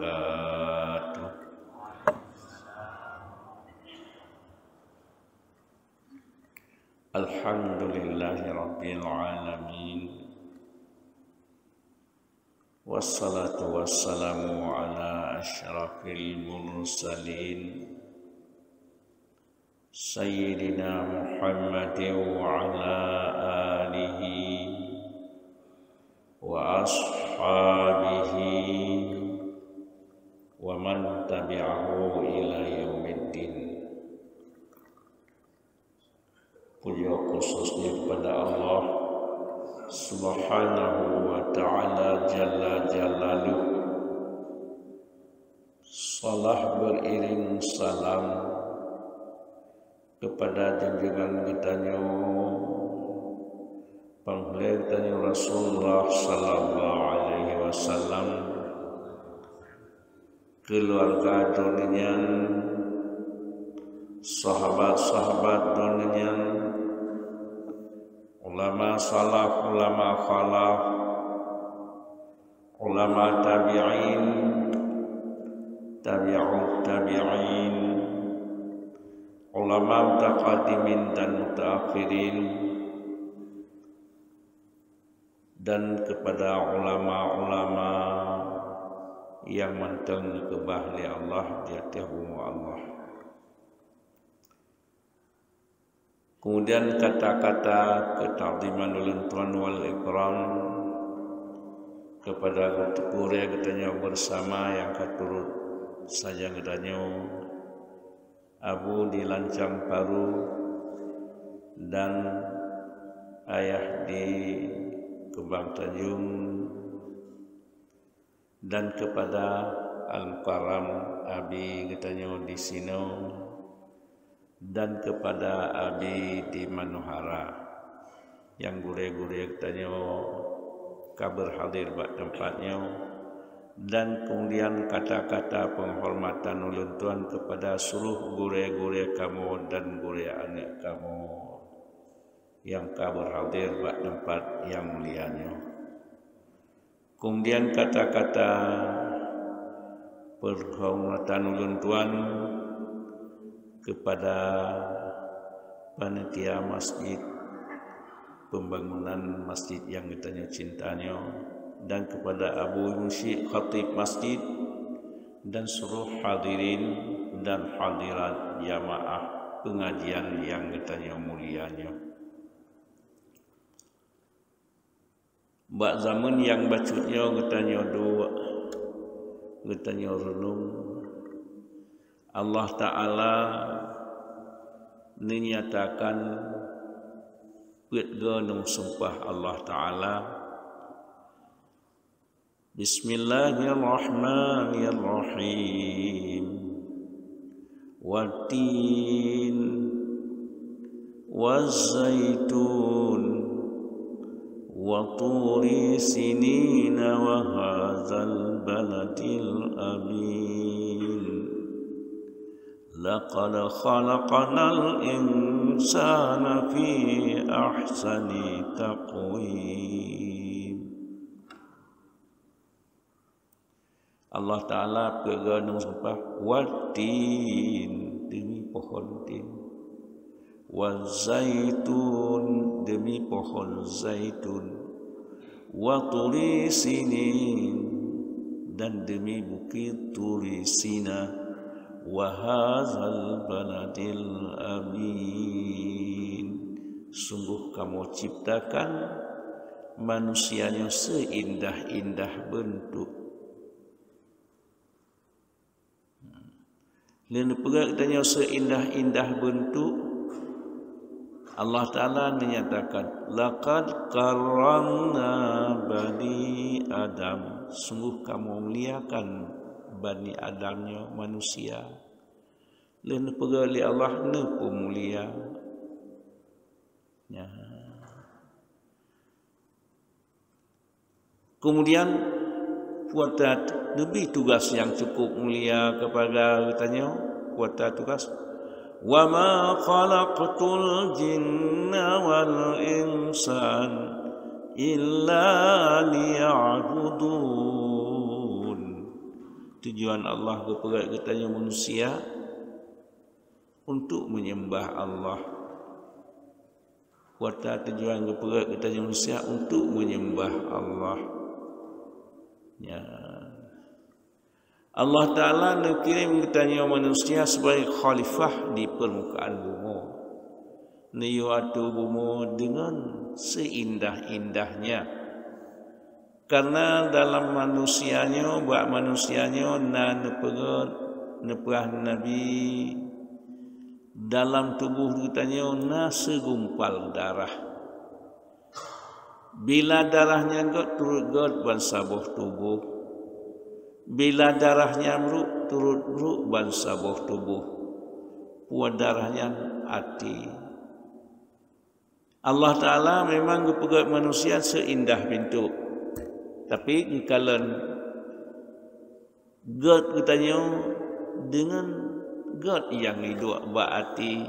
wabarakatuh. Alhamdulillahi rabbil alamin. Wassalatu wassalamu ala asyrafil mursalin Sayyidina Muhammadin wa ala alihi wa ashabihi wa man tabi'ahu ila yaumiddin. Puja khususnya kepada Allah Subhanahu wa ta'ala jalla jalaluh. Salah beriring salam kepada junjungan kitanya panglih kitanya Rasulullah sallallahu alaihi wasallam, keluarga dunia, sahabat-sahabat dunia, ulama salaf, ulama khalaf, ulama tabi'in, tabi'ut tabi'in, ulama mutaqaddimin dan mutaakhirin, dan kepada ulama-ulama yang manteng kebahli Allah di atas Allah. Kemudian kata-kata keta'ziman ulantuan wal ikram kepada kuria katanya bersama yang katurut saja katanya Abu di Lancang Paru dan ayah di Kebang Tanjung, dan kepada Al-Mukarram Abi katanya di Sino, dan kepada Abi di Manohara yang gure-gure katanya kabar hadir bak tempatnya, dan kemudian kata-kata penghormatan ulun tuan kepada seluruh gure-gure kamu dan gure anak kamu yang kabar hadir bak tempat yang mulianya. Kemudian kata-kata penghormatan ulun tuan kepada panitia masjid, pembangunan masjid yang kitanya cintanya, dan kepada Abu Musyid Khatib Masjid dan seluruh hadirin dan hadirat jamaah pengajian yang kitanya mulianya. Bak zaman yang bacutnya kitanya doa, kitanya renung, Allah Ta'ala menyatakan pitganung sumpah Allah Ta'ala, Bismillahirrahmanirrahim, Wattin Wazzaitun Waturi sinina wa hadzal baladil amin. Laqad khalaqnal insana fi ahsani taqwim. Allah Ta'ala pegang sumpah watin demi pohon tin, wazaitun demi pohon zaitun, waturi sinin dan demi bukit Turi Sina, wahazal baladil amin. Sungguh kamu ciptakan manusianya seindah-indah bentuk. Lalu pula katanya seindah-indah bentuk, Allah Ta'ala menyatakan laqad karramna bani Adam, sungguh kamu muliakan Bani Adamnya manusia. Lalu pula Allah nepu mulia ya. Kemudian buat lebih tugas yang cukup mulia kepada katanya kuota tugas wa ma khalaqtul jinna wal insan illa liya'budun. tujuan Allah kepada katanya manusia untuk menyembah Allah. Kuota tujuan kepada katanya manusia untuk menyembah Allah. Ya. Allah Ta'ala mengirim katanya manusia sebagai khalifah di permukaan bumi. Niwatu bumi dengan seindah-indahnya. Karena dalam manusianya, buat manusianya nepegah Nabi dalam tubuh katanya segumpal darah. Bila darahnya turut bangsa boh tubuh. Bila darahnya meruk turut bangsa boh tubuh. Puan darahnya hati. Allah Ta'ala memang kepegat manusia seindah bentuk. Tapi kalau God katanya dengan God yang hidup berarti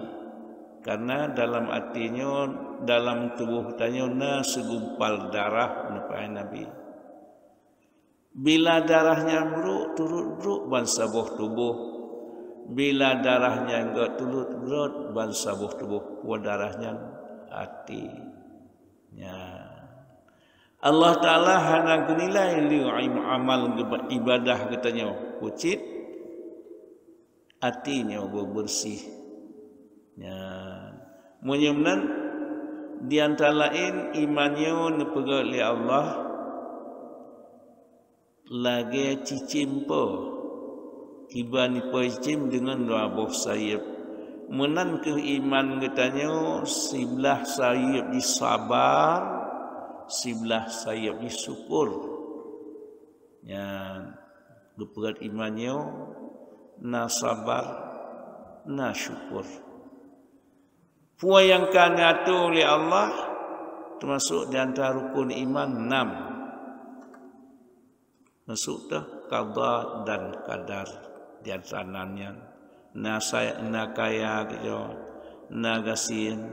karena dalam hatinya dalam tubuh katanya segumpal darah Nabi. Bila darahnya meruk turut bangsa boh tubuh. Bila darahnya God turut bangsa boh tubuh. Wa darahnya hati. Ya. Allah Ta'ala hana genilai amal ibadah katanya kucit hatinya bersih. Ya. Menyemnan di antara lain imannya nepegak oleh Allah lagi cicimpo kiba ni cicim dengan dua buah sayap. Menan ke iman katanya sebelah sayap disabar sebelah sayap syukur. Ya, berat imannya na sabar na syukur. Puan yang kana tu oleh Allah termasuk di antara rukun iman 6. Masuk dah qada dan qadar di antaranya na kaya gitu, na gasin,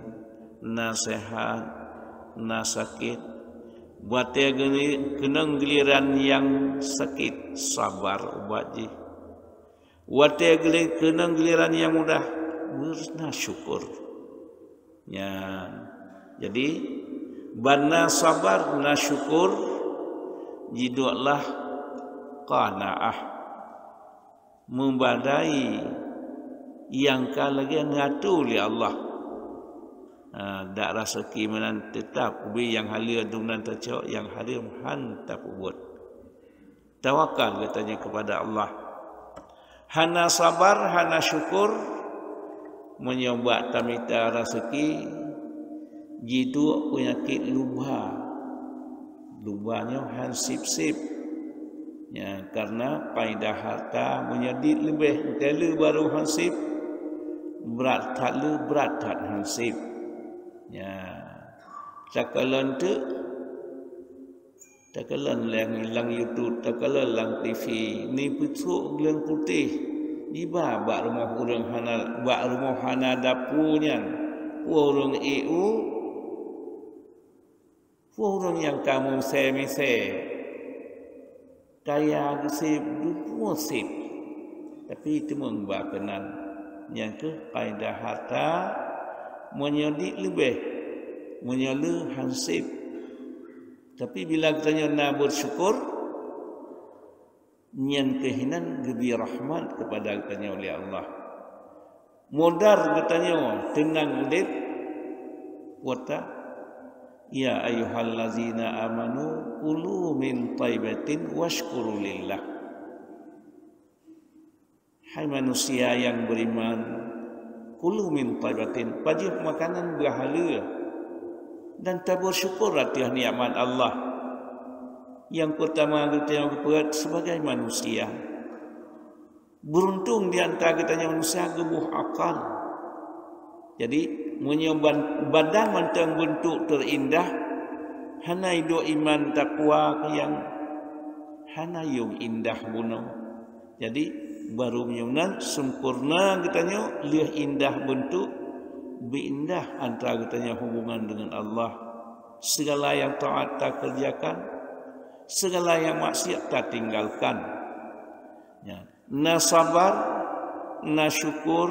na sehat, na sakit. Buat dia kena giliran yang sakit sabar ubat je. Buat dia kena giliran yang mudah berna syukur. Ya, jadi bana sabar na syukur jiduklah qanaah membadai yang lagi ngatu oleh Allah. Tak rasa kimanan tetap ubi yang halia dunan tercok yang harim han tak buat. Tawakal katanya kepada Allah. Hana sabar, hana syukur menyobat tamita rezeki jitu penyakit luba. Lubanya han sip-sip. Ya, karena paidah harta menyedit lebih telu baru hansip berat tak hansip. Ya, takalan tu takalan lang YouTube, takalan lang TV ni pucuk gelang putih di bak rumah orang hana bak rumah hana dapurnya orang EU orang yang kamu se kaya gesip dua sip tapi itu membakanan yang ke kaidah harta menyedik lebih menyala hansip. Tapi bila katanya nak bersyukur nyan kehinan gebi rahmat kepada katanya oleh Allah. Modar katanya tenang udip wata ya ayyuhallazina amanu kulu min thayyibatin washkuru lillah. Hai manusia yang beriman, kulu min thayyibatin, pajih makanan berhala dan tak bersyukur atas nikmat Allah. Yang pertama kita yang berat sebagai manusia. Beruntung di antara kita manusia gebuh akal. Jadi menyoban badan mantang bentuk terindah hana hidup iman takwa yang hana yung indah bunuh. Jadi baru menyunan sempurna katanya liah indah bentuk beindah antara katanya hubungan dengan Allah. Segala yang taat tak kerjakan, segala yang maksiat tak tinggalkan. Ya. Na sabar, na syukur,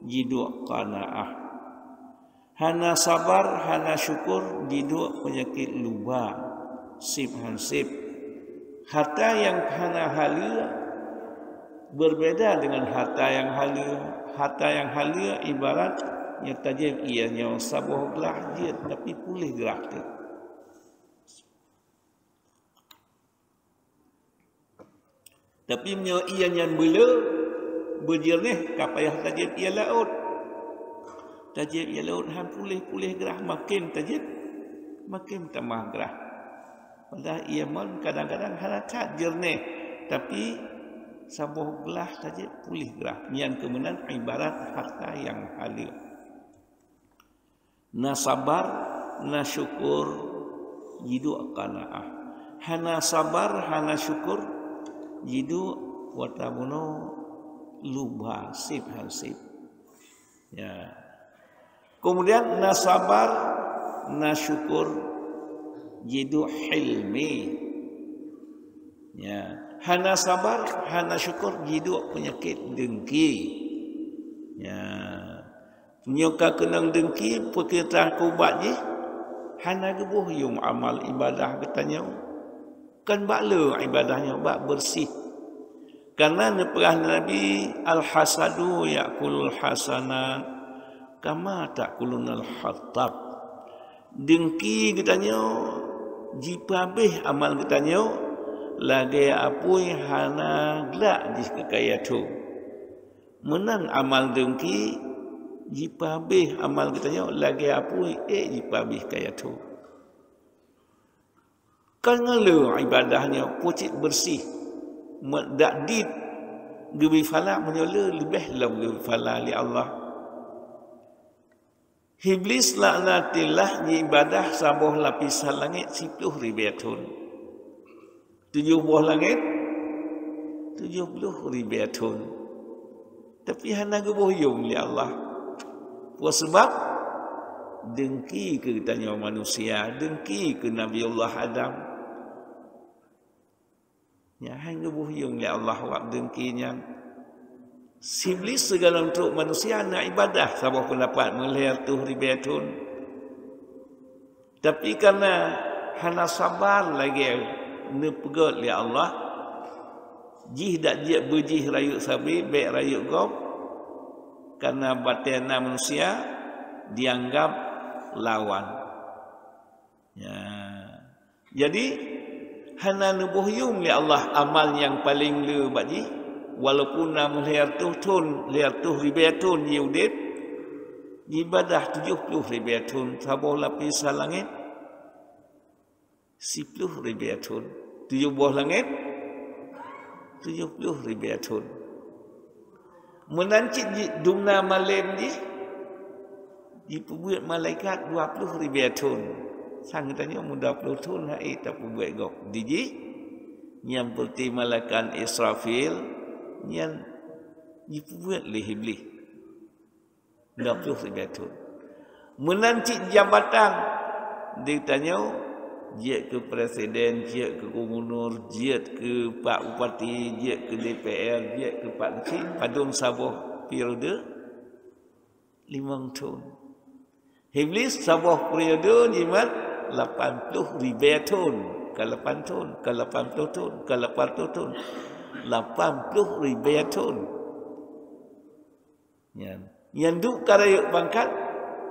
jidu qanaah. Hana sabar, hana syukur, jidu penyakit luba, sip hansip. Harta yang hana halia berbeda dengan harta yang halia. Harta yang halia ibarat yang tajam ianya sabuh gelah dia tapi pulih gerak dia. Tapi ia yang bela berjernih kapayah tajib ia laut. Tajib ia laut han pulih gerah makin tajib makin tambah gerah. Padahal ia man kadang-kadang harakat jernih tapi sabuh gelah tajib pulih gerah. Yang kemudian ibarat harta yang halia. Na sabar, na syukur, jidu qanaah. Hana sabar, hana syukur, jidu watabuno luba sip hansip. Ya. Kemudian na sabar, na syukur, jidu hilmi. Ya. Hana sabar, hana syukur, jidu penyakit dengki. Ya. Nyoka kenang dengki perkiraan kubat je. Hana gebuh yung amal ibadah katanya. Kan bakla ibadahnya bak bersih. Karena neperah Nabi al-hasadu ya'kulul hasanat kama ta'kulunal hattab. Dengki katanya jipabih amal katanya lagi apui hana gelak jis kekaya tu. Menang amal dengki jipabih amal katanya lagi apui jipabih kaya tu. Kerana ibadahnya pucit bersih. Tak dit gebi fala menyola lebih lam gebi fala li Allah. Iblis laknatillah ni ibadah sabuh lapisan langit 10,000 tahun. 7 buah langit 70,000 tahun. Tapi hana geboyong li Allah. Puas sebab dengki ke tanya manusia, dengki ke Nabi Allah Adam. Ya hang geboyong li Allah wak dengkinya. Iblis segala untuk manusia nak ibadah sabah pendapat melihat tu ribatun. Tapi karena hana sabar lagi nepegot li Allah, jih dak je berjih rayuk sabi baik rayuk gom, karena batin manusia dianggap lawan. Ya. Jadi hana nubuhyum li Allah amal yang paling le baji. Walaupun nama liar tuhun, liar tuh ribatun yudit, ibadah 70 ribatun, sabuh lapisan langit 10 ribatun, 7 buah langit 70 ribatun. Menancit dumna malam ni, diperbuat malaikat 20 ribatun. Sang tanya muda 20 tahun hai tak perbuat gok. Diji yang berti malaikat Israfil yang dibuat oleh iblis 20 ribatun. Menancik jabatan dia tanya jiat ke presiden, jiat ke gubernur, jiat ke pak bupati, jiat ke DPR, jiat ke pak kecil padung sabuh periode 5 tahun. Iblis sabuh periode jimat 80 ribatun ke 8 tahun, ke 80 tahun, ke 80 tahun. 80 ribatun. Yang duk karayuk bangkat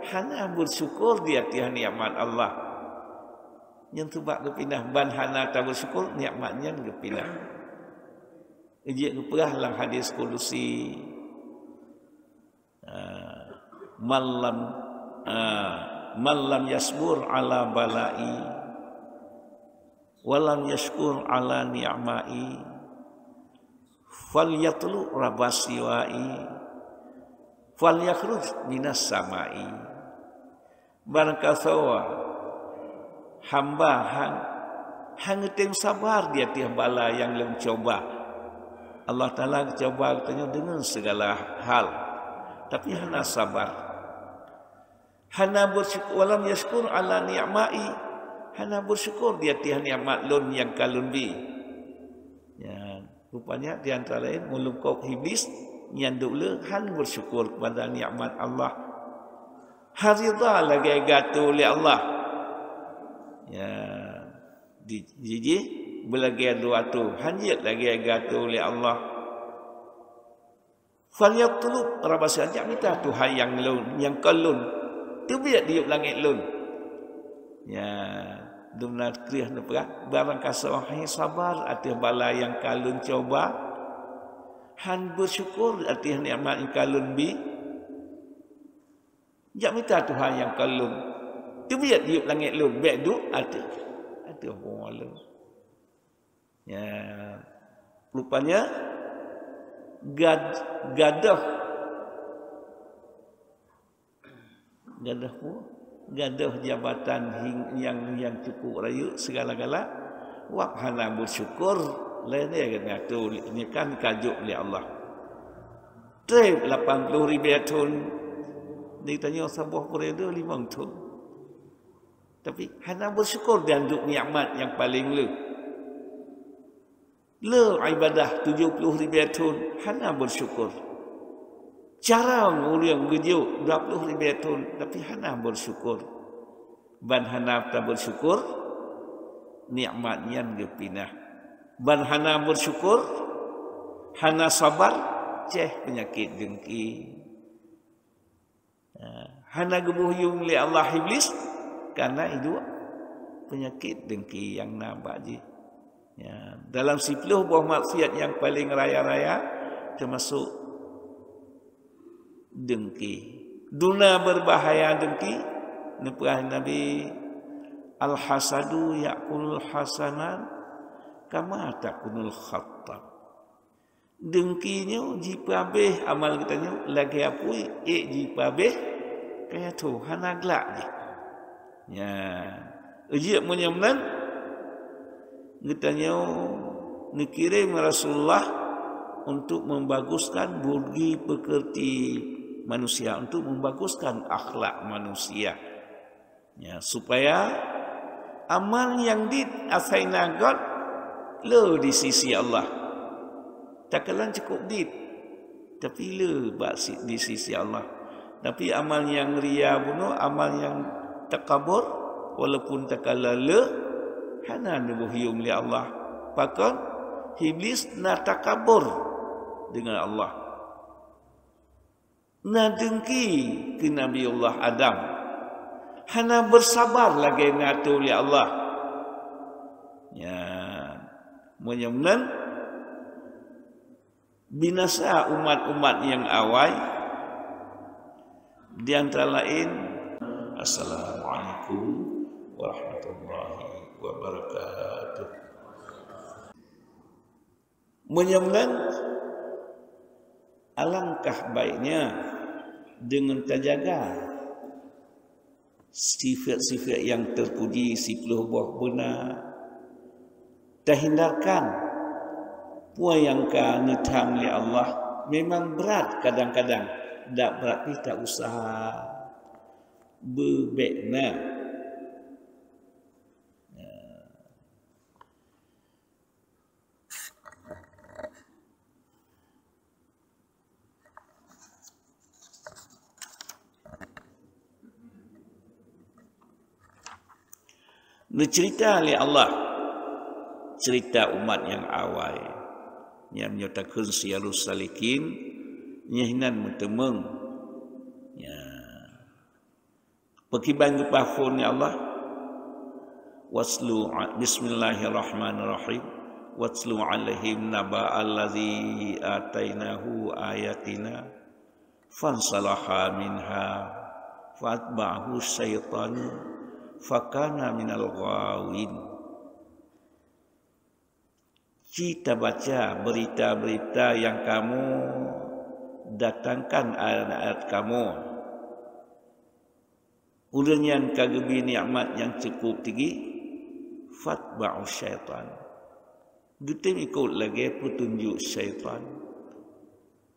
hana bersyukur di atas nikmat Allah. Yang tubak kepinah ban hana tak bersyukur nikmatnya kepinah. Ejek keperah dalam hadis kudusi malam yasbur ala balai walam yashkur ala ni'mai falyatlu rabasiwai falyakhruj minas samai. Barangkasawa hamba hang teng sabar dia tiap bala yang lem coba. Allah Taala coba katanya dengan segala hal. Tapi hana sabar. Hana bersyukur walam yashkur ala ni'mai. Hana bersyukur dia tiap nikmat lun yang kalun bi. Ya. Rupanya di antara lain melungkuk iblis yang dulu han bersyukur kepada nikmat Allah. Haridha lagi gatu oleh Allah. Ya, jadi belagi dua tu hanjit lagi gatu oleh Allah. Falyatlub rabasa ajak minta Tuhan yang lun, yang kalun. Tu biar diup langit lun. Ya, dumna kriah nepra barang kasawah sabar atas bala yang kalun coba. Han bersyukur atas nikmat yang kalun bi. Jak minta Tuhan yang kalun. Tu biar diup langit lun, biar du ada orang lun. Ya, rupanya gadah jabatan yang cukup rayu segala-gala wak hana bersyukur lain dia kata tu ni kan kajuk oleh Allah. Trip 80,000 tahun ditanya sebuah periode 5 tahun. Tapi hana bersyukur dan duk nikmat yang paling le ibadah 70,000 tahun hana bersyukur. Jarang orang gejo 20,000 tahun tapi hana bersyukur. Ban hana tak bersyukur nikmatnya gepinah. Ban hana bersyukur hana sabar penyakit dengki. Hana gebuhyung li Allah iblis karena itu penyakit dengki yang nampak je. Ya, dalam 10 buah maksiat yang paling raya-raya termasuk dengki. Duna berbahaya dengki. Nabi al-hasadu ya'kulul hasanan kama takunul khattab. Dengkinya jipabeh amal kitanya lagi apui jipabeh kayak tu hana gelak je. Ya, ujian menyamnan kitanya dikirim Rasulullah untuk membaguskan budi pekerti manusia, untuk membaguskan akhlak manusia. Ya, supaya amal yang diasaina God le di sisi Allah. Takkan cukup tapi le di sisi Allah. Tapi amal yang ria bunuh, amal yang takabur walaupun takala le hana nubuhyum li Allah. Bahkan iblis nak takabur dengan Allah. Nak dengki ke Nabi Allah Adam. Hana bersabar lagi ngatu li Allah. Ya, menyemnan binasa umat-umat yang awal di antara lain. Assalamualaikum warahmatullahi wabarakatuh. Menyemnan alangkah baiknya dengan terjaga sifat-sifat yang terpuji, 10 buah benar, terhindarkan puan yang kanitham li Allah. Memang berat kadang-kadang, tak berat ni tak usah berbekna. Cerita oleh Allah, cerita umat yang awal yang menyatakan siyarus salikin nyahinan mutemeng ya pekiban gepafun ya Allah. Waslu bismillahirrahmanirrahim waslu alaihim naba allazi atainahu ayatina fansalaha minha fatba'ahu syaitanu fakana minal ghawin. Kita baca berita-berita yang kamu datangkan ayat-ayat kamu. Ulunyan kagebi nikmat yang cukup tinggi, fatba'u syaitan. Gutim ikut lagi petunjuk syaitan.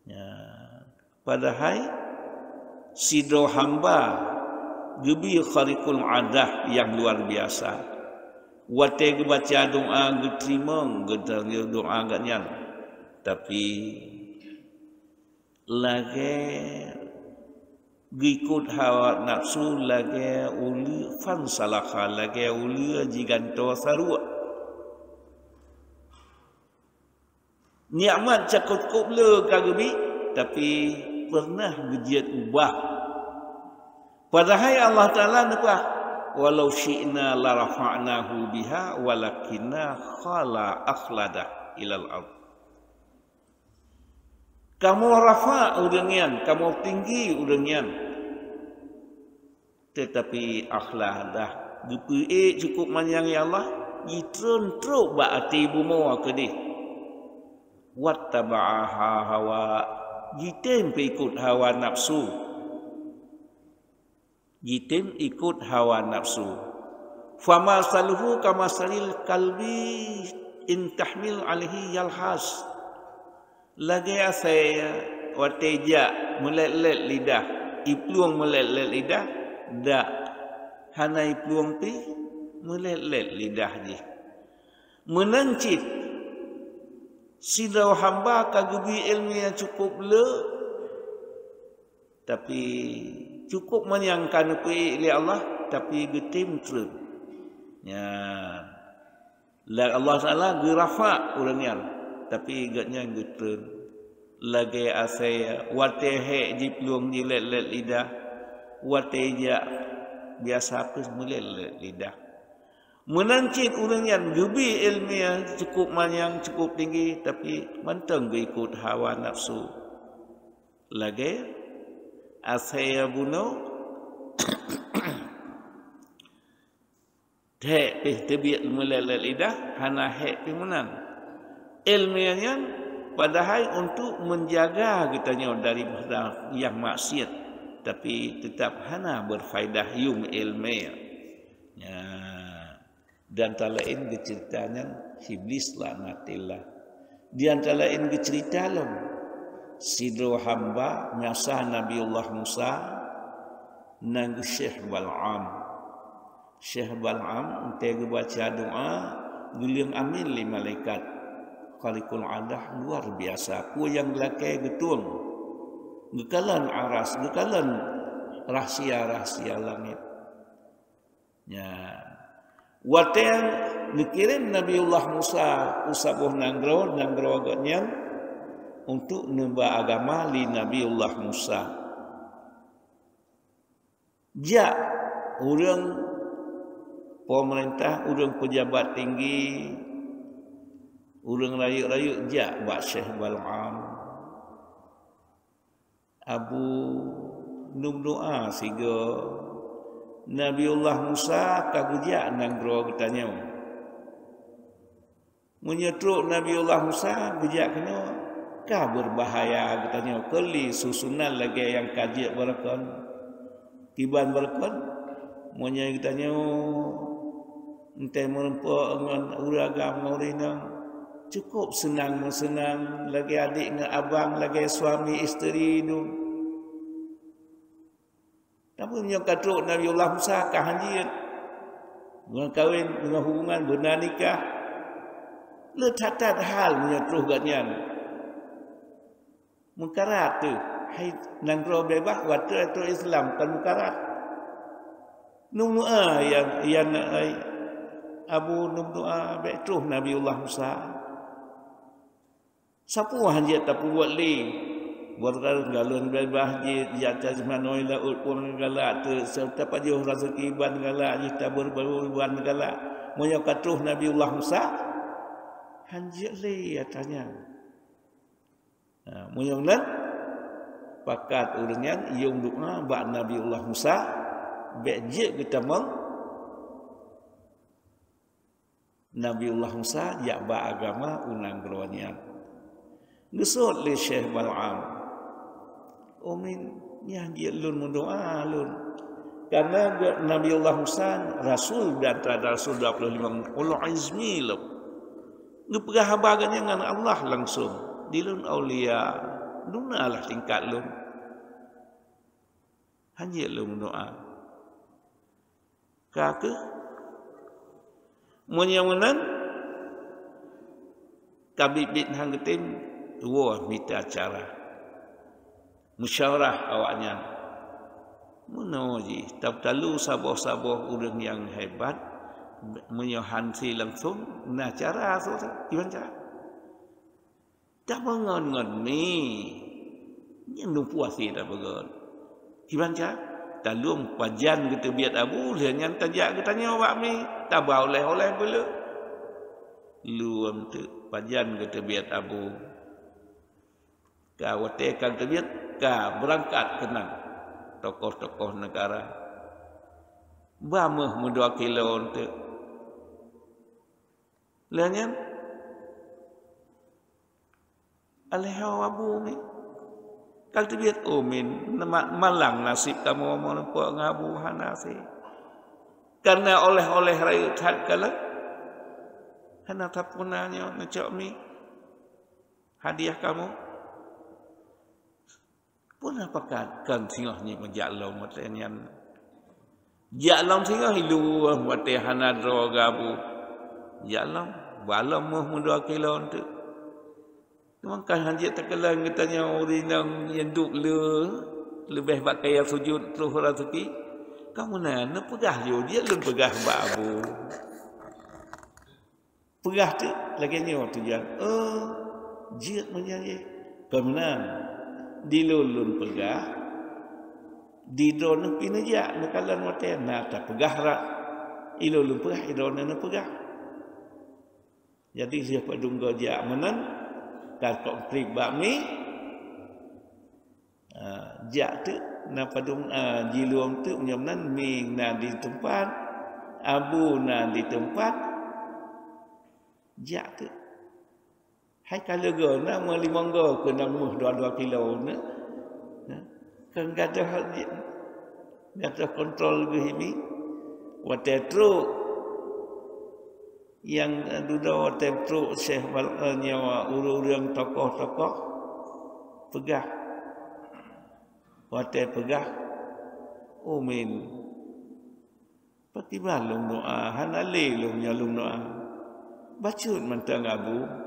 Ya. Padahal sidro hamba gebi khariqul adah yang luar biasa. Wate baca doa diterima, doa agaknya tapi lagi gikut hawa nafsu lagi uli fan salakha lagi uli jiganto sarua nikmat cakut kuble kagubi tapi pernah gejiat ubah padahal Allah Taala napa walau syi'na la rafa'nahu biha walakinna akhlada ilal ard. Kamu rafa' udangian, kamu tinggi udangian. Tetapi akhlada gepe cukup manyangi Allah, yitron truk ba ati bumo kedih. Wattaba'a hawa jitem ikut hawa nafsu. Jitim ikut hawa nafsu. Fama saluhu kama salil kalbi in tahmil alaihi yalhas. Lagi saya wateja melelet lidah, ipluang melelet lidah, dak hana ipluang pi melelet lidah je. Menancit sidau hamba kagubi ilmu yang cukup le, tapi cukup menyangkan kuih oleh Allah tapi getim terus. Ya. Allah Taala gerafa urangnya tapi gatnya getun. Lagi asai watehe jipluang jilet lidah. Wateja biasa pun mulet lidah. Menancit urangnya gebi ilmiah cukup manyang cukup tinggi tapi manteng ikut hawa nafsu. Lagi asaya buno hek tebiat melelet lidah hana hek pimunan ilmiahnya padahal untuk menjaga kitanya dari yang maksiat tapi tetap hana berfaedah yum ilmiah ya. Dan antara lain ceritanya iblis laknatillah di antara lain cerita sidro hamba nyasah Nabiullah Musa nang Syekh Bal'am. Syekh Bal'am ente baca doa guling amin li malaikat. Khalikul adah luar biasa. Ku yang lakai getung. Gekalan aras, gekalan rahsia-rahsia langit. Ya. Wateng dikirim Nabiullah Musa usabuh nanggro agaknya untuk nembak agama li Nabiullah Musa. Ja orang pemerintah, orang pejabat tinggi, orang rakyat-rakyat ja bak Syekh Bal'am. Abu num doa siga Nabiullah Musa kagujak nang gro katanya. Menyetruk Nabiullah Musa gujak kena kah berbahaya katanya kali susunan lagi yang kaji berkon tiban berkon monya katanya ente merempak dengan uragam ngorina cukup senang lagi adik dengan abang lagi suami isteri tu tapi yang katruk Nabiullah Musa kahanjin dengan kahwin dengan hubungan benar nikah letatat hal menyetruk gatnya mukarat tu hai nangro bebas watu itu Islam kan mukarat nungua yang Abu nungua betruh Nabiullah Musa sapu hanjat tapi buat li buat galon bebas je jata manoi la pun galak tu serta pajuh rezeki ban galak kita berban galak moyo katruh Nabiullah Musa hanjat li katanya. Mudah-mudahan pakat urangnya yang doa bak Nabiullah Musa bejek kita mong Nabiullah Musa jak bak agama unang geronya ngesot le Syekh Bal'am umin nya dia lun mendoa lun karena Nabiullah Musa rasul dan rasul 25 ulul azmi lo ngepegah habagannya dengan Allah langsung dilun aulia dunalah tingkat lun hanya lun doa kake menyawanan kabib bin hang getim Wah, minta acara. Musyawarah awaknya. Menuji. Tapi sabah-sabah orang yang hebat. Menyohansi langsung. Nah cara tu. Gimana cara? Tak mengon-ngon ni. Yang numpuasi tak begon. Gimana cara? Talum pajan kita biat abu. Lihat tajak kita tanya awak ni. Tak oleh-oleh pula. Luam tu. Pajan kita biat abu. Kau tekan terbiat, kau berangkat kenang tokoh-tokoh negara. Bamah 2 kilo untuk. Lihatnya, alehau abu ni. Kalau terbiat min malang nasib kamu mau nampak ngabu hanasi. Karena oleh-oleh rayu tak kalah. Hana tapunanya ngecok mi hadiah kamu. Pun apakah kan singohnya menjalau matenian. Jalau singoh hilu mate hanadro gabu. Jalau balam moh 2 kilo tu. Mangkan hanjit takalan katanya orang yang duk lebih pakai sujud terus rezeki. Kamu nak pegah yo dia lun pegah babu. Pegah tu lagi ni waktu jan. Jiat menyanyi. Kemenang di lulun pegah di drone pinajak nakalan mate na tak pegah rak ilulun pegah drone na pegah. Jadi siapa dunggo jak menan kal konflik bakmi jak tu na padung jiluam tu nyamnan mi na di tempat abu na di tempat jak tu. Hai kalau guna mau 5 go ke 2 kilo na. Kan gada kontrol ke ini. Wate truk yang duda wate truk Syekh nyawa urang tokoh-tokoh pegah. Wate pegah. Min. Pati balung doa, hanale lung nyalung doa. Bacut mentang abu.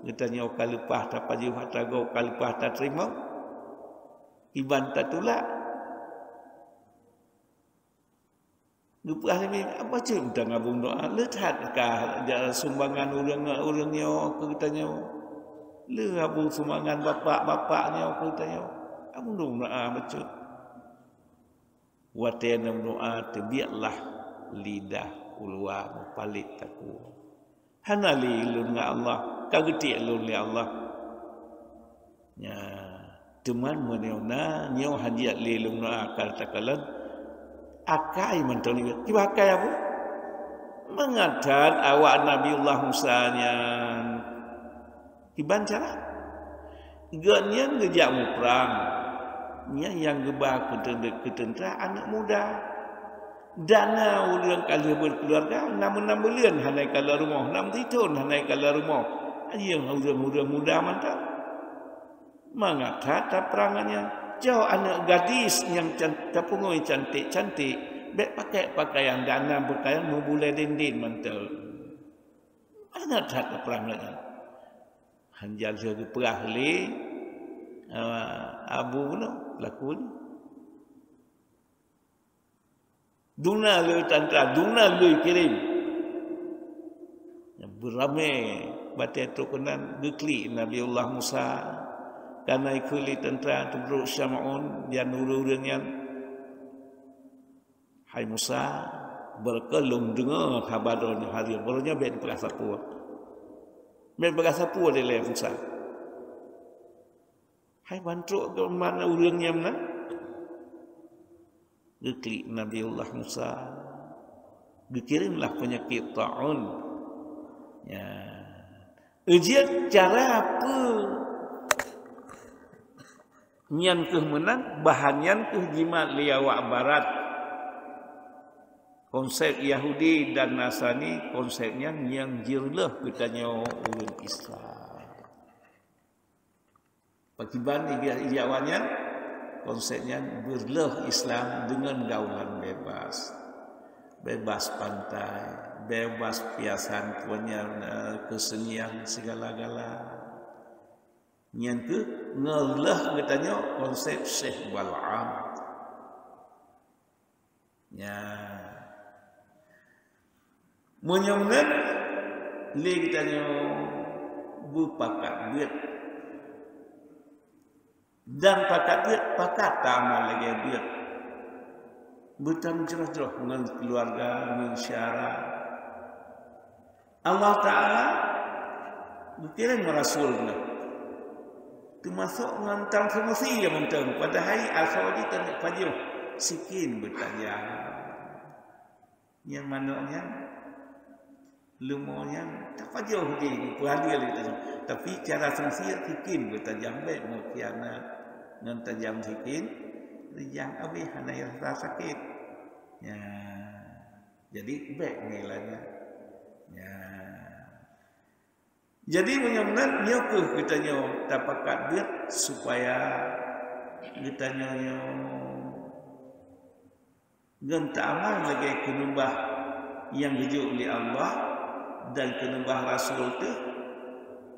Kita nyawa kalupah tak paju hatago kalupah tak terima. Iban tak tulak. Lupah ni apa cik tentang abung doa. Letatkah sumbangan orang nyawa kita nyawa. Le abung sumbangan bapak nyawa kita nyawa. Abung doa bacut. Watian doa terbiatlah lidah ulwa palit takwa. Hanali lun nga Allah, kageti lun li Allah. Ya, teman meneuna nyaw hadiat li lun akal takalan. Akai mentoni. Kiba akai apa? Mengadat awak Nabiullah Musa nya. Kiban cara? Ganyan ngejak mu perang. Nya yang gebah ketentera anak muda. Dana ulang kali berkeluarga 6 bulan hanai kala rumah 6 tahun hanai kala rumah yang muda muda mantap mengata perangannya jauh anak gadis yang tapungoi cantik baik pakai pakaian dana berkaian membulai dinding mantap anak tak perangannya hanjal sebagai perahli abu no lakun Duna lu tantra, duna lu kirim. Beramai batai tukunan gekli Nabiullah Musa. Karena ikuli tantra tubruk syama'un dan urang yang hai Musa berkelung dengar khabarnya hari barunya ben perasa puas. Ben perasa puas dia Musa. Hai bantu ke mana urangnya mana? Geklik Nabiullah Musa dikirimlah penyakit ta'un ya ujian cara apa nyan keh menang bahanyan keh jimat liawak barat konsep Yahudi dan Nasrani konsepnya yang jirlah katanya ulun Islam pakiban ijawannya konsepnya berlah Islam dengan gaulan bebas. Bebas pantai, bebas piasan punya kesenian segala-gala. Yang ke ngelah katanya konsep Syekh Bal'am. Ya. Menyomnan le katanya berpakat duit. Dan pakat duit, pakat tamal lagi duit. Bertanggung cerah-cerah dengan keluarga, dengan syarat. Allah Ta'ala berkirim Rasulnya. Termasuk mengantar semesti yang mentang. Pada hari Al-Sawadi tanah fajr. Sikin bertanya. Yang mananya lumayan tak fajr di perhadian itu. Tapi cara semesti sikin bertajam baik mukianat. Dengan tajam sikin. Yang habis hanya rasa sakit. Ya. Jadi baik nilainya. Ya. Jadi menyamnan nyokuh kita nyo tapakat duit supaya kita nyo genta amal lagi kenembah yang dijuk oleh Allah dan kenembah Rasul tu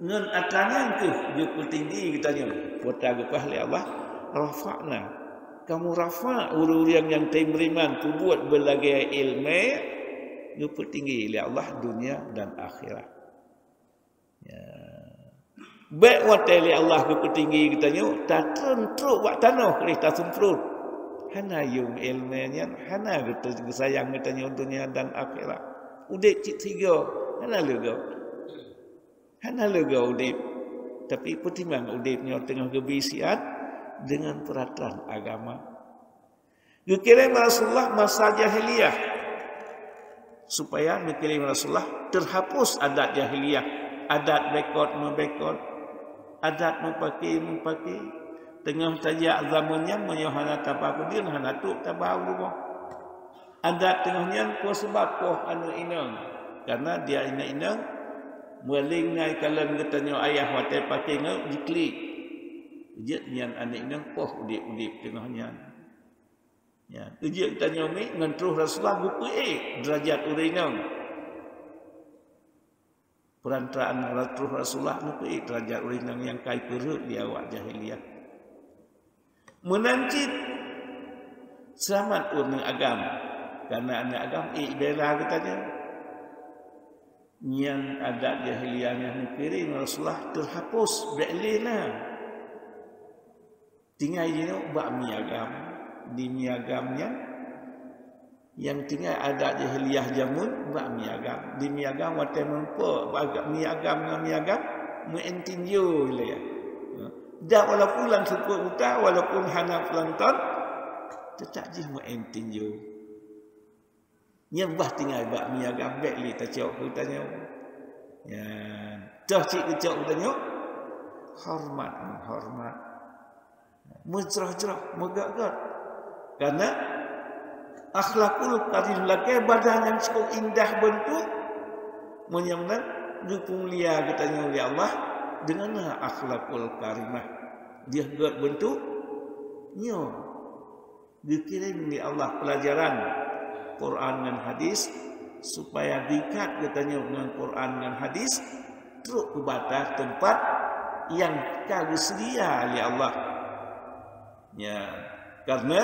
ngan atanya tu dia tinggi kita nyo kota gepah oleh Allah rafa'na kamu rafa' urang yang beriman tu buat berbagai ilmu dia tinggi oleh Allah dunia dan akhirat. Ya. Baik wateli Allah ke tinggi kita nyo tak tentu buat tanah kita semprot. Hana yung ilmunya hana kita sayang kita nyo dunia dan akhirat. Udip cik tiga hana lega. Hana lega udip. Tapi pertimbang udipnya tengah kebisian dengan peraturan agama. Dikirim Rasulullah masa jahiliyah supaya dikirim Rasulullah terhapus adat jahiliyah, adat bekot, adat mempaki. Tengah saja zamannya menyohana tapakudin hana tu tabau rumah. Adat tengahnya ko sebab ko anu inang karena dia inang mualing ngai kalan katanya ayah watai pakai ngau diklik. Dia nyan anak inang poh udip tengahnya. Ya, dia tanya mi ngantruh Rasulullah buku derajat urinang. Perantaraan Rasulullah buku derajat urinang yang kai perut di awak jahiliyah. Menancit selamat urang agama karena anak agama bela katanya. Yang adat jahiliyah yang dikirim Rasulullah terhapus be'lina. Tinggal ini bak mi agama. Di miagamnya yang tinggal adat jahiliyah jamun bak miagam di miagam wate mempo agak miagam dengan miagam mentinju ya dah walaupun lang suku uta walaupun hana pelanton tetap je mentinju nyembah tinggal bak miagam baik li tacok utanya ya dah cik tacok utanya hormat mencerah-cerah megak-gak. Karena akhlakul karim lagi badan yang cukup indah bentuk menyamnan dukung lia katanya oleh Allah dengan akhlakul karimah dia buat bentuk nyo dikirim oleh Allah pelajaran Quran dan hadis supaya diikat katanya dengan Quran dan hadis teruk ke batas tempat yang kagak sedia oleh Allah ya karena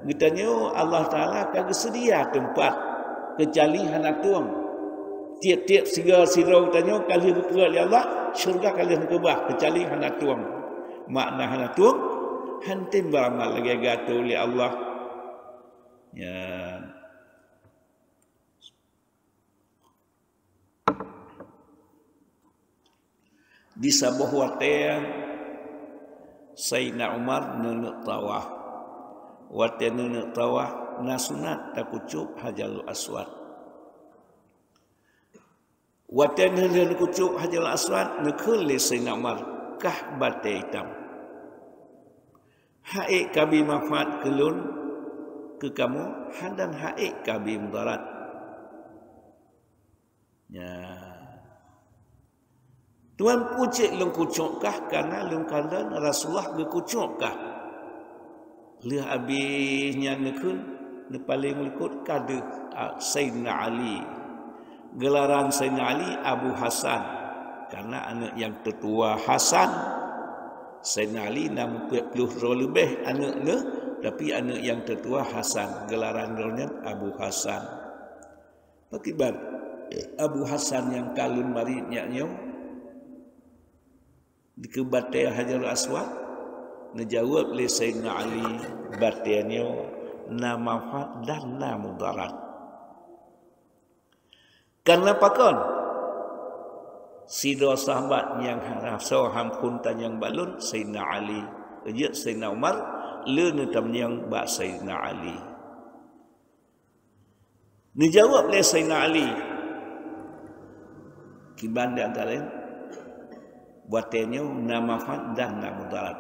Gitanya Allah Ta'ala kagak sedia tempat kecuali hana tuang. Tiap-tiap sirau tanya kali rupa oleh Allah syurga kali kebah kecuali hana tuang. Makna hana tuang hantim beramal lagi gato oleh Allah. Ya. Di sabah wate Sayyidina Umar nenek tawah. Wate nenek tawah nasunat takucuk Hajarul Aswad. Wate nenek kucuk Hajarul Aswad nekul li Sayyidina Umar kah bate hitam. Haik kabi manfaat kelun ke kamu dan haik kabi mudarat. Ya. Tuan pucik leng kucukkah karena leng kalan Rasulullah gekucukkah. Lih habisnya nekun ne paling melikut kade Sayyidina Ali. Gelaran Sayyidina Ali Abu Hasan karena anak yang tertua Hasan Sayyidina Ali 60 lebih anaknya, tapi anak yang tertua Hasan, gelaran rohnya Abu Hasan. Akibat Abu Hasan yang kalun mari nyaknya dikebatai Hajar Aswad, ngejawab oleh Sayyidina Ali batiannya na manfaat dan na mudarat. Karena pakon si dua sahabat yang rasa hampun tanyang balun Sayyidina Ali, aja Sayyidina Umar leun tamnyang ba Sayyidina Ali. Dijawab oleh Sayyidina Ali kiban di antara lain buatannya nama manfaat dan nama mudarat.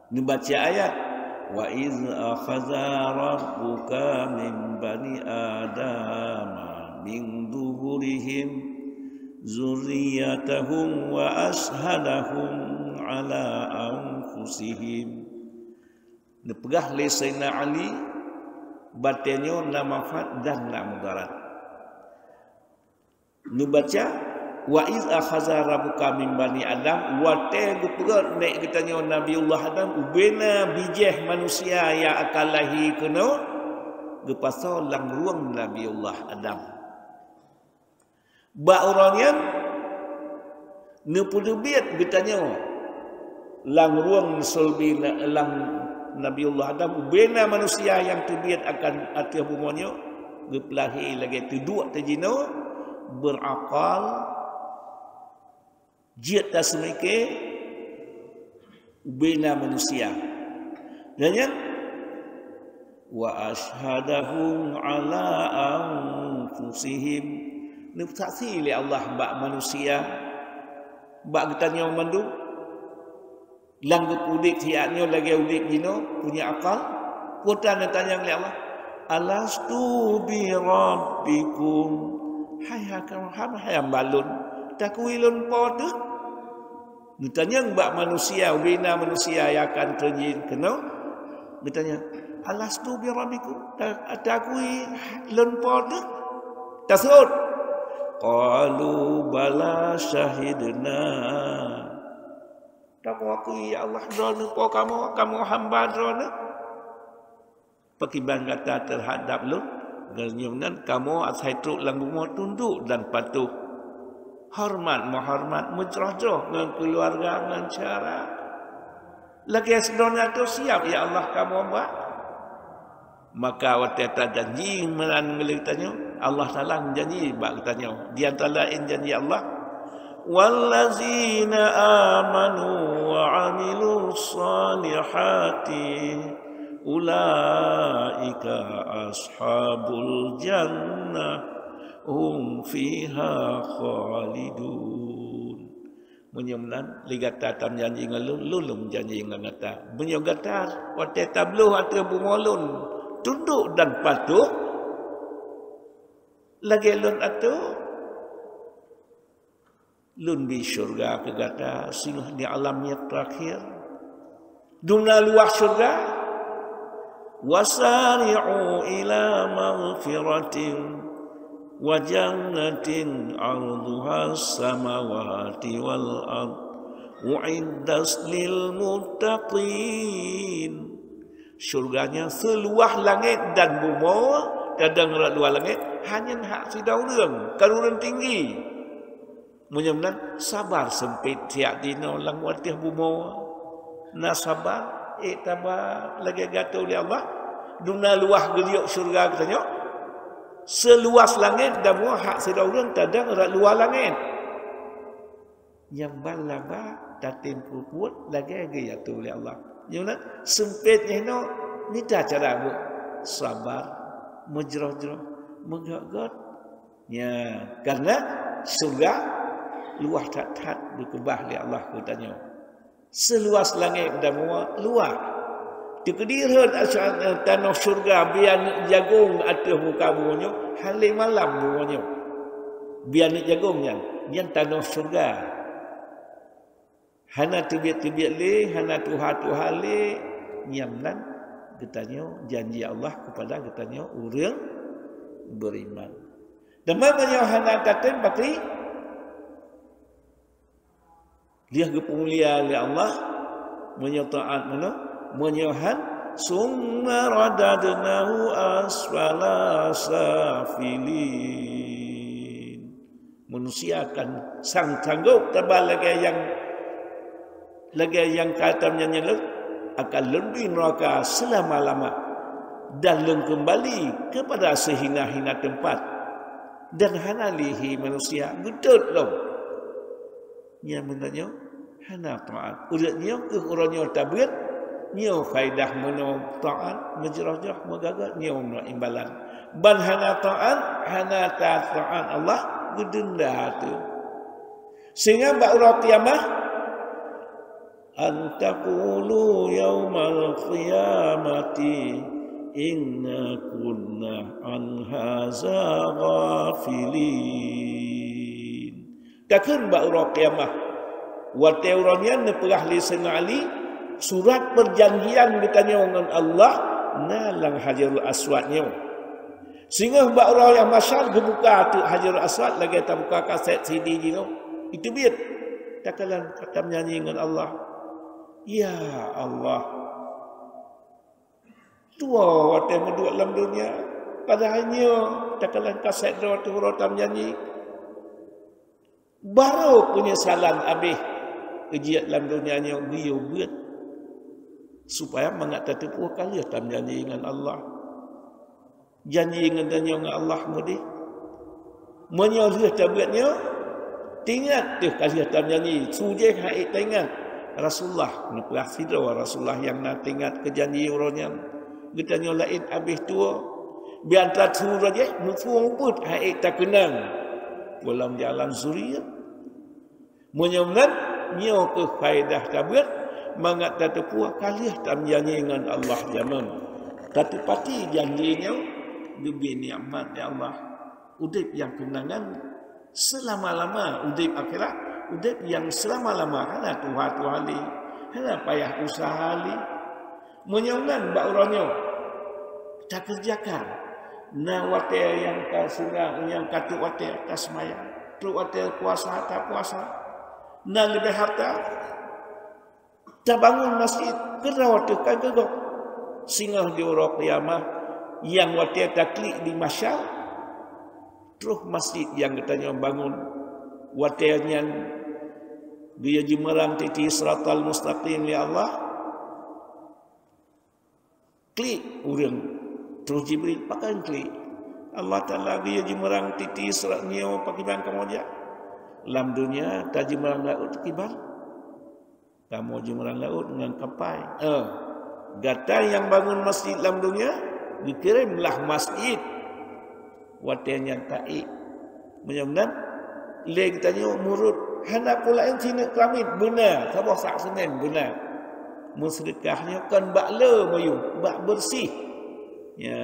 Dibaca ayat wa iz akhadha rabbuka min bani adama min duhurihim zurriyatahum wa ashhadahum ala anfusihim. Dipegah oleh Sayyidina Ali batannya nama manfaat dan nama mudarat. Dibaca wa iz akhadha rabbuka min bani adam wa tegupga nek kitanya Nabiullah Adam ubena bijih manusia yang akan lahir kena gepasal lang ruang Nabiullah Adam. Ba orangnya nepudebit kitanya lang ruang sulbi lang Nabiullah Adam ubena manusia yang tebiat akan atia bumonyo geplahi lagi tuduk tajino berakal jiat tak semike ubena manusia. Dan yang wa ashhadahum ala anfusihim nifsaksi li Allah bak manusia bak getanya mandu lang udik siatnya lagi udik jino punya akal putan tanya li Allah alastu bi rabbikum hayakam hayam balun takwilun poduk. Ditanya bak manusia, ubina manusia yang akan terjin kena. Ditanya, alastu bi rabbikum? Takui lun poduk. Tasud. Qalu bala syahidna. Tak akui ya Allah drone po kamu hamba drone. Pakiban kata terhadap lun. Genyumnan kamu asai truk lang bumi tunduk dan patuh. Hormat, menghormat, mencerah-cerah dengan keluarga, dengan cara. Lagi sebenarnya itu siap, ya Allah kamu buat. Maka waktu itu janji menanggilitanya, Allah Ta'ala menjanji, berkatanya. Di antara lain janji Allah. Wallazina amanu wa amilu salihati ulaika ashabul jannah. Fiha khalidun. Menyemnan ligata tam janji ngalun lulum janji ngata. Menyogata wate tabluh atau bumolun tunduk dan patuh lagi lun atau lun di syurga kegata singgah di alam yang terakhir dunia luar syurga wasari'u ila maghfiratin wa jannatin 'arduha as-samawati wal ard u'iddat lil muttaqin. Syurganya seluas langit dan bumi, kadang luar langit hanya hak sidau reung karunan tinggi. Munyamnan sabar sempit siap dino lang watih bumi. Na sabar tabah lagi gato oleh Allah. Duna luah geliuk syurga katanya. Seluas langit dan buah hak sedang orang tadang rat luar langit. Yang balaba tatin puput lagi gaya tu oleh Allah. Yang sempitnya itu ni dah cara buat sabar, menjerah-jerah, menggagat. Ya, karena surga luah tak berkebah oleh Allah katanya. Seluas langit dan buah luar. Dikediran tanah syurga biar jagung atas muka buahnya hari malam buahnya biar ni jagungnya biar tanah syurga hana tibiat-tibiat le hana tuha-tuha le nyamnan katanya janji Allah kepada katanya orang beriman dan mamanya hana kata bakri dia kemuliaan oleh Allah taat mana? Menyohan summa radadnahu asfala safilin. Manusia akan sang sanggup tebal lagi yang katanya nyeluk akan lebih neraka selama-lama dan kembali kepada sehina-hina tempat dan hanalihi manusia gedut lom nya menanya hana taat udatnya ke orangnya tabir nyo faidah meno taat menjerah-jerah magagat nyo imbalan ban hana taat Allah gedenda tu sehingga ba'ra qiyamah an taqulu yaumal qiyamati inna kunna an haza ghafilin. Takkan ba'ra qiyamah wa teuranya neperah li sengali surat perjanjian ditanya dengan Allah nalang Hajarul Aswadnya. Sehingga ba'ra yang masyar gebuka tu Hajarul Aswad lagi tak buka kaset CD ni itu biar takalan kata menyanyi dengan Allah. Ya Allah, tua waktu menduk dalam dunia padahalnya takalan kaset waktu rotam nyanyi baru penyesalan habis kejiat dalam dunia yang dia buat supaya mengatasi puas kali akan janji dengan Allah janji dengan Allah mudi menyalih tabiatnya tingat tu kali akan janji sujeh haid tingat Rasulullah nulah sidra Rasulullah yang nak tingat kejanji orangnya getanya lain habis tua biar tak surah je nufuang put haid tak kenang dalam jalan zuriat menyamnan nyo ke faedah tabiat mangat tak puas kali tam janji dengan Allah zaman tapi pati janjinya lebih nikmat ya Allah udip yang kenangan selama-lama udip akhirat udip yang selama-lama hana Tuhan hana payah usaha li menyamnan ba'uranya tak kerjakan na wate yang kasunga yang katu wate kasmaya tu wate puasa tak puasa na lebih harta tak bangun masjid kerawat kan gegok singa di ura qiyamah yang wate taklik di masyar terus masjid yang katanya bangun wate yang dia jimerang titi siratal mustaqim ya Allah klik urang terus Jibril pakai klik Allah Ta'ala dia jimerang titi seratnya pakai bang kamu aja dalam dunia tak jimerang laut kibar kamu jimerang laut dengan kapai gata yang bangun masjid dalam dunia dikirimlah masjid watenya ta'i menyamdan leg tanya murut hendak pula yang cina kelamin benar sabah sak Senin benar musyrikahnya kan bakla mayu bak bersih ya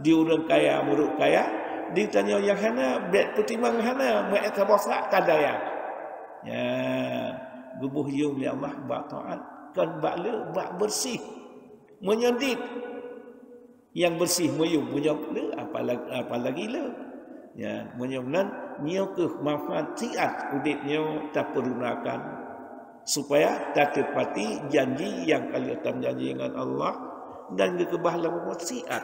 di orang kaya murut kaya ditanya yang hana bet pertimang hana mek sabah sak kadaya ya gubuh yum ya Allah bak taat kan bakla bak bersih menyedit yang bersih mayu punya apalagi le ya menyamnan nyo ke manfaat siat udipnya tak perlunakan supaya tak tepati janji yang kalian janji dengan Allah dan kebahagiaan siat.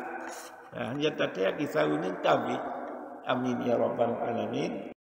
Yang tadi kisah ini tabi. Amin ya rabbal alamin.